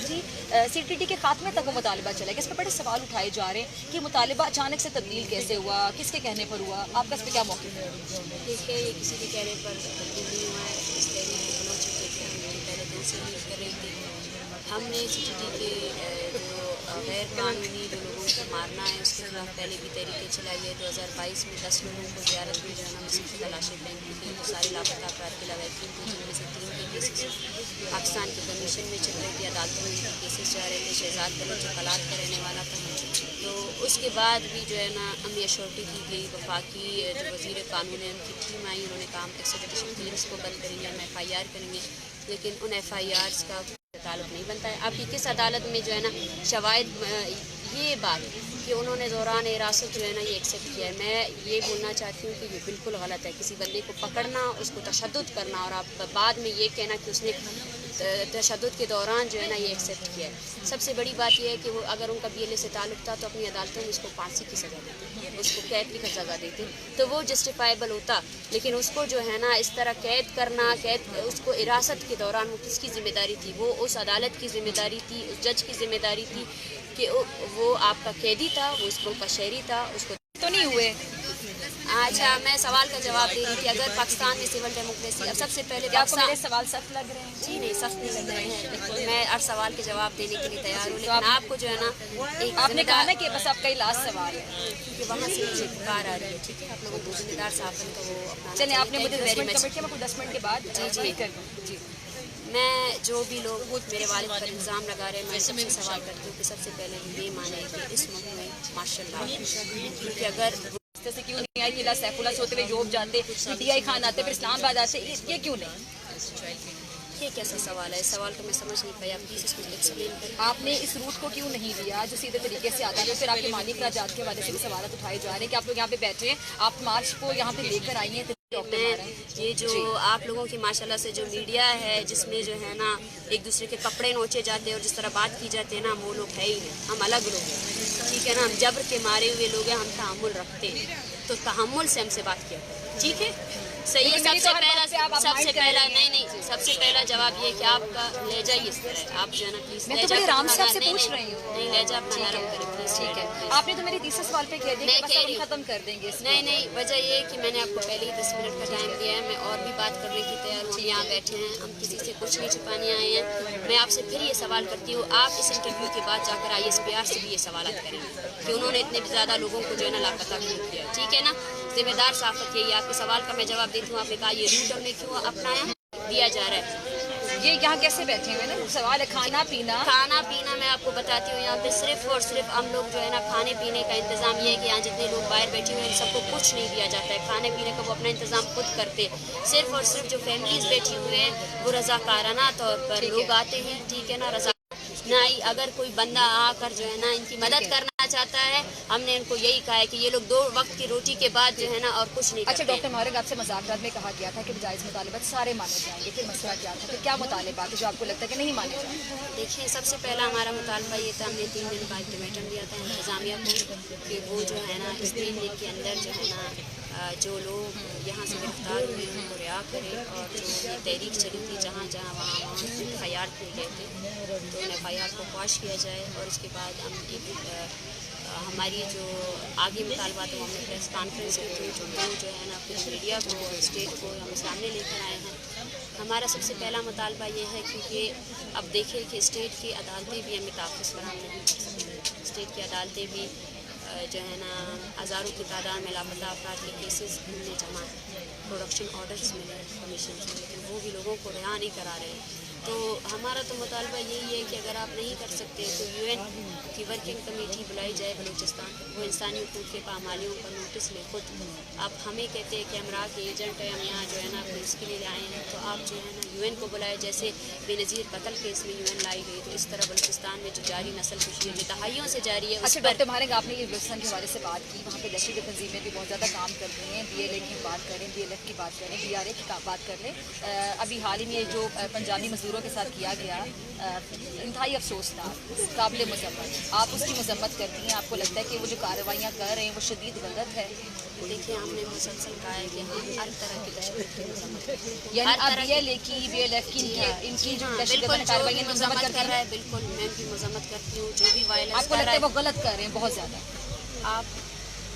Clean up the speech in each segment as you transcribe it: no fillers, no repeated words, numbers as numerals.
जी CTT के खात्मे तक वो मुतालिबा चला गया। इस पर बड़े सवाल उठाए जा रहे हैं कि मुतालिबा अचानक से तब्दील कैसे हुआ, किसके कहने पर हुआ, आपका इस पर क्या मौक़िफ़ है? देखिए, ये किसी के कहने पर तब्दील नहीं हुआ है। इस तहरीक को बलोच चुके थे, हम पहले दिन से लीड कर रही थी। हमने CTT के जो गैर कानूनी जो लोगों को मारना है उसके खिलाफ पहले भी तहरीकें चलाई है। 2022 में 10 लोगों को ज़ियारत में जो है ना मसीह की तलाशें फेंकी थी, तो सारे लापता अफराद के लवाकिन थे, जिनमें से 3 के केसेस पाकिस्तान की कमीशन में चल रही थी, अदालतों में उनके केसेस जा रहे थे। शहजाद बलोच जो कलात का रहने वाला था, तो उसके बाद भी जो है ना हमें अश्योरिटी की गई। वफाकी जो वज़ीर कानून है उनकी टीम आई, उन्होंने कहा हम एक्स्ट्राडिशन क्लेम्स को बंद करेंगे, हम FIR करेंगे, लेकिन उन FIRs का अदालत नहीं बनता है। आपकी किस अदालत में जो है ना शवाहिद ये बात कि उन्होंने दौरान हिरासत जो है ना ये एक्सेप्ट किया है। मैं ये बोलना चाहती हूँ कि ये बिल्कुल गलत है। किसी बंदे को पकड़ना, उसको तशद्दुद करना और आप बाद में ये कहना कि उसने तशद्दुद के दौरान जो है ना ये एक्सेप्ट किया है। सबसे बड़ी बात यह है कि वो अगर उनका BLA से ताल्लुक़ था तो अपनी अदालतों में उसको फांसी की सज़ा देते, उसको कैद की सज़ा देते, तो वो जस्टिफाइबल होता। लेकिन उसको जो है ना इस तरह कैद करना, उसको हिरासत के दौरान वो किसकी ज़िम्मेदारी थी? वो उस अदालत की ज़िम्मेदारी थी, उस जज की ज़िम्मेदारी थी कि वो आपका कैदी था, वो इस मुल्क का शहरी था, उसको तो नहीं हुए। अच्छा, मैं सवाल का जवाब दे रही थी। अगर पाकिस्तान में सिविल डेमोक्रेसी, अब सबसे पहले आपको मेरे सवाल सख्त लग रहे हैं? जी नहीं, सख्त नहीं लग रहे हैं, लेकिन मैं हर सवाल के जवाब देने के लिए तैयार हूँ। लेकिन आपको जो है ना एक आपने कहा ना कि बस आपका ही लास्ट सवाल है कि वहाँ से मुझे पुकार आ रही है, ठीक है, आप लोगों को जिम्मेदार साफन का वो अपना चलिए, आपने मुझे 10 मिनट कमिट किया, मैं 10 मिनट के बाद जी कर दूँ। जी, मैं जो भी लोग मेरे वालिद पर इल्ज़ाम लगा रहे हैं, मैं सबसे सवाल करती हूँ कि सबसे पहले ये माने कि इस मुल्क में माशाल्लाह, क्योंकि अगर जैसे क्यों नहीं आई कि सैफुल्लाह से होते हुए जोब जाते, PTI खान आते, फिर इस्लामाबाद आते, ये क्यों नहीं? ये कैसा सवाल है? इस सवाल को मैं समझ नहीं पाया, प्लीज़ इसको एक्सप्लेन करें। आपने इस रूट को क्यों नहीं लिया जो सीधे तरीके से आता है? फिर आपके मालिक अखराजात के हवाले से भी सवाल उठाए जा रहे हैं कि आप लोग यहाँ पे बैठे हैं, आप मार्च को यहाँ पे लेकर आई हैं। ये जो आप लोगों की माशाल्लाह से जो मीडिया है, जिसमें जो है ना एक दूसरे के कपड़े नोचे जाते हैं और जिस तरह बात की जाती है ना, वो लोग है ही नहीं, हम अलग लोग हैं, ठीक है ना, हम जबर के मारे हुए लोग हैं, हम तहम्मुल रखते हैं, तो तहम्मुल से हमसे बात किया, ठीक है, सही है। सबसे पहला सबसे पहला जवाब ये कि आपका लहजा ही इस तरह है, आप जो है ना प्लीज लहजा पूछ रही हूँ, नहीं लहजा अपना नरम करें प्लीज, ठीक है। आपने तो मेरी तीसरे सवाल पे कह दिया कि बस खत्म कर देंगे। नहीं, वजह ये है कि मैंने आपको पहले ही 10 मिनट का टाइम दिया है, मैं और भी बात करने की तैयार हूँ। यहाँ बैठे हैं, हम किसी से कुछ नहीं छुपाने आए हैं। मैं आपसे फिर ये सवाल करती हूँ, आप इस इंटरव्यू के बाद जाकर ISPR से भी ये सवाल करेंगे कि उन्होंने इतने ज़्यादा लोगों को जो है ना लापता क्यों किया, ठीक है ना, जिम्मेदार साफत यही। आपके सवाल का मैं जवाब देती हूँ। आपने कहा ये रूट हमने क्यों अपनाया, दिया जा रहा है। ये यहाँ कैसे बैठे हुए ना, सवाल है खाना पीना मैं आपको बताती हूँ। यहाँ पे सिर्फ और सिर्फ हम लोग जो है ना खाने पीने का इंतज़ाम ये है कि यहाँ जितने लोग बाहर बैठे हुए हैं सबको कुछ नहीं दिया जाता है, खाने पीने का वो अपना इंतज़ाम खुद करते। सिर्फ और सिर्फ जो फैमिलीज बैठी हुई हैं वो रज़ाकाराना तौर पर लोग आते हैं, ठीक है ना, रज़ा नहीं, अगर कोई बंदा आकर जो है ना इनकी मदद करना चाहता है, हमने इनको यही कहा है कि ये लोग 2 वक्त की रोटी के बाद जो है ना और कुछ नहीं। अच्छा डॉक्टर मारिक, आपसे मज़ाक़रात में कहा गया था कि जायज़ मुतालिबात सारे माने जाएंगे, फिर मसला क्या था, फिर क्या मुतालिबात है जो आपको लगता है कि नहीं माने जाएंगे? देखिए, सबसे पहला हमारा मुतालबा ये था, हमने 3 दिन का अल्टीमेटम दिया था इंतज़ामिया को कि वो जो है ना इस 3 दिन के अंदर जो है ना जो लोग यहाँ से गिरफ्तार हुए हैं उनको रिहा करें, और जो ये तहरीक चली थी जहाँ वहाँ FIR किए गए थे तो उन FIR को क्वाश किया जाए। और इसके बाद हम हमारी जो आगे मुतालबा तो हमने प्रेस कॉन्फ्रेंस के थ्रू जो है ना अपनी मीडिया को, स्टेट को हम सामने लेकर आए हैं। हमारा सबसे पहला मुतालबा ये है क्योंकि अब देखिए कि स्टेट की अदालतें भी हमें तहफ़्फ़ुज़ फराहम नहीं कर सकती। स्टेट की अदालतें भी जो है ना हज़ारों की तादाद में लापता अफराद के केसेस उनमें जमा प्रोडक्शन ऑर्डर्स मिले कमीशन से, लेकिन वो भी लोगों को रिहा नहीं करा रहे हैं। तो हमारा तो मुतालबा यही है कि अगर आप नहीं कर सकते तो UN की वर्किंग कमेटी बुलाई जाए बलूचिस्तान, वो इंसानी हुकूक़ के पामालियों पर नोटिस ले खुद। आप हमें कहते हैं कि हमरा के एजेंट हैं, हम यहाँ जो है ना अपने इसके लिए आए हैं, तो आप जो है ना UN को बुलाए। जैसे बेनज़ीर कत्ल केस में UN लाई गई, तो इस तरह बलूचिस्तान में जो जारी नस्ल कुशी है जो दहाइयों से जारी है। अच्छा डॉक्टर मारिक, आपने ये बलूचिस्तान के हवाले से बात की, वहाँ पे दहशत की तंजीमें भी बहुत ज़्यादा काम कर रही हैं, BLA की बात करें, BLF की बात करें, BRA की बात कर लें, अभी हाल ही में जो पंजाबी मजदूर मजदूरों के साथ किया गया इंतहाई अफसोसनाक, काबिल मजम्मत। आप उसकी मजम्मत करती हैं, आपको लगता है कि वो जो कार्रवाइयाँ कर रहे हैं वो शदीद गलत है? देखिए, हमने मुसलसल कहा है कि हम हर तरह की दहशत की मजम्मत करते हैं। यानी आप BLA की, BLF की, इनकी जो दहशतगर्द कार्रवाइयाँ मजम्मत करती हैं? बिल्कुल, मैं भी मजम्मत करती हूँ। जो भी वायलेंस आपको लगता है वो गलत कर रहे हैं बहुत ज़्यादा?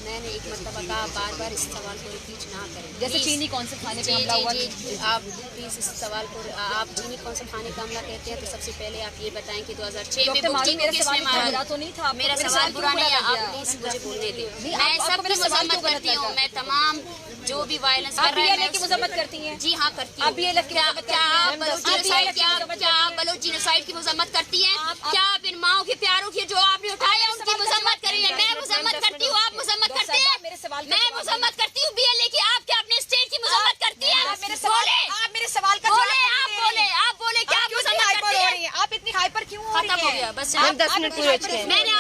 मैंने एक मरतबा कहा, बार बार इस सवाल को रिपीट ना करें। जैसे चीनी कौन से खाने पे हमला हुआ? जी, आप प्लीज़ इस सवाल को, आप चीनी कौन सा खाने का हमला कहते हैं तो सबसे पहले आप ये बताएं कि 2006 में बुकचिंग को किसने मारा? तो नहीं था, मेरा सवाल बुरा नहीं है, आप प्लीज़ मुझे बोलने दें। मैं सबकी मजम्मत करती हूँ, मैं तमाम जो भी वायलेंस कर रहे हैं। BLA की मजम्मत करती हैं? जी हाँ, करती हूँ। आप BLF की मजम्मत क्या आप करती हैं? क्या आप बलोच जीनोसाइड की मजम्मत करती हैं? क्या आप इन माओं के प्यारों की जो आपने उठाए हैं उनकी मजम्मत करी है? मैं मजम्मत करती हूँ, आप मजम्मत करते हैं? मैं मजम्मत करती हूँ BLA की, आप क्या अपने स्टेट की मजम्मत करती हैं? बोले, आप मेरे सवाल का बोले, आप बोले क्या आप मजम्मत करती हैं? आप इतनी हाइपर क्यों हो खत्म हो रही गया, हैं? बस आप 10 मिनट पूरे हो चुके हैं। मैंने